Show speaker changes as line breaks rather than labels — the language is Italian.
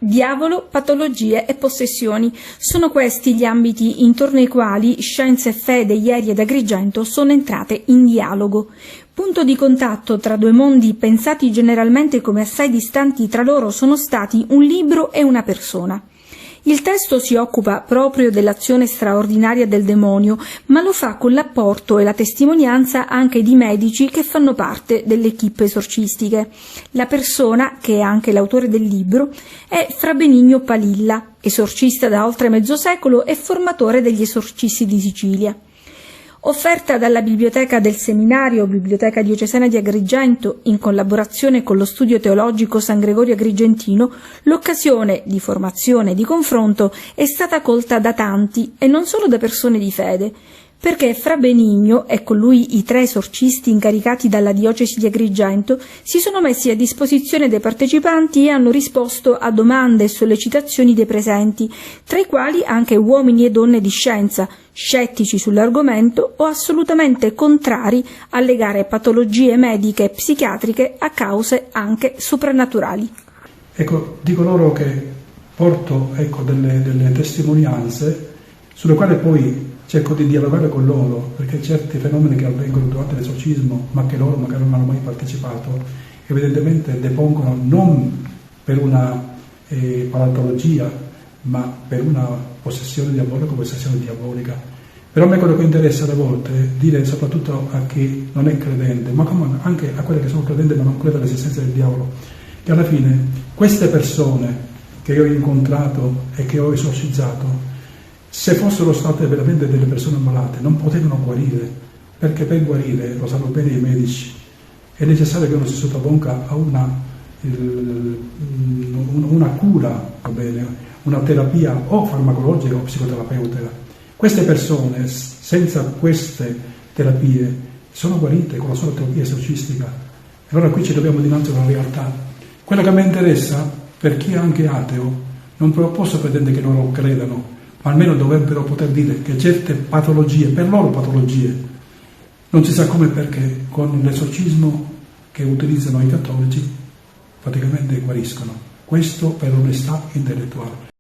Diavolo, patologie e possessioni. Sono questi gli ambiti intorno ai quali Scienza e Fede ieri ad Agrigento sono entrate in dialogo. Punto di contatto tra due mondi pensati generalmente come assai distanti tra loro sono stati un libro e una persona. Il testo si occupa proprio dell'azione straordinaria del demonio, ma lo fa con l'apporto e la testimonianza anche di medici che fanno parte delle equipe esorcistiche. La persona, che è anche l'autore del libro, è Fra Benigno Palilla, esorcista da oltre mezzo secolo e formatore degli esorcisti di Sicilia. Offerta dalla Biblioteca del Seminario, Biblioteca Diocesana di Agrigento, in collaborazione con lo Studio Teologico San Gregorio Agrigentino, l'occasione di formazione e di confronto è stata colta da tanti e non solo da persone di fede, perché Fra Benigno e con lui i 3 esorcisti incaricati dalla Diocesi di Agrigento si sono messi a disposizione dei partecipanti e hanno risposto a domande e sollecitazioni dei presenti, tra i quali anche uomini e donne di scienza, scettici sull'argomento o assolutamente contrari a legare patologie mediche e psichiatriche a cause anche soprannaturali.
Ecco, dico loro che porto delle testimonianze sulle quali poi cerco di dialogare con loro, perché certi fenomeni che avvengono durante l'esorcismo, ma che loro magari non hanno mai partecipato, evidentemente depongono non per una patologia, ma per una possessione diabolica. Però a me quello che interessa alle volte è dire soprattutto a chi non è credente, ma anche a quelli che sono credenti ma non credono all'esistenza del diavolo, che alla fine queste persone che io ho incontrato e che ho esorcizzato, se fossero state veramente delle persone malate, non potevano guarire, perché per guarire, lo sanno bene i medici, è necessario che uno si sottoponga a una cura, va bene, una terapia o farmacologica o psicoterapeutica. Queste persone, senza queste terapie, sono guarite con la sola terapia esorcistica. Allora qui ci troviamo dinanzi a una realtà. Quello che mi interessa, per chi è anche ateo, non posso pretendere che loro credano, ma almeno dovrebbero poter dire che certe patologie, per loro patologie, non si sa come e perché, con l'esorcismo che utilizzano i cattolici, praticamente guariscono. Questo per onestà intellettuale.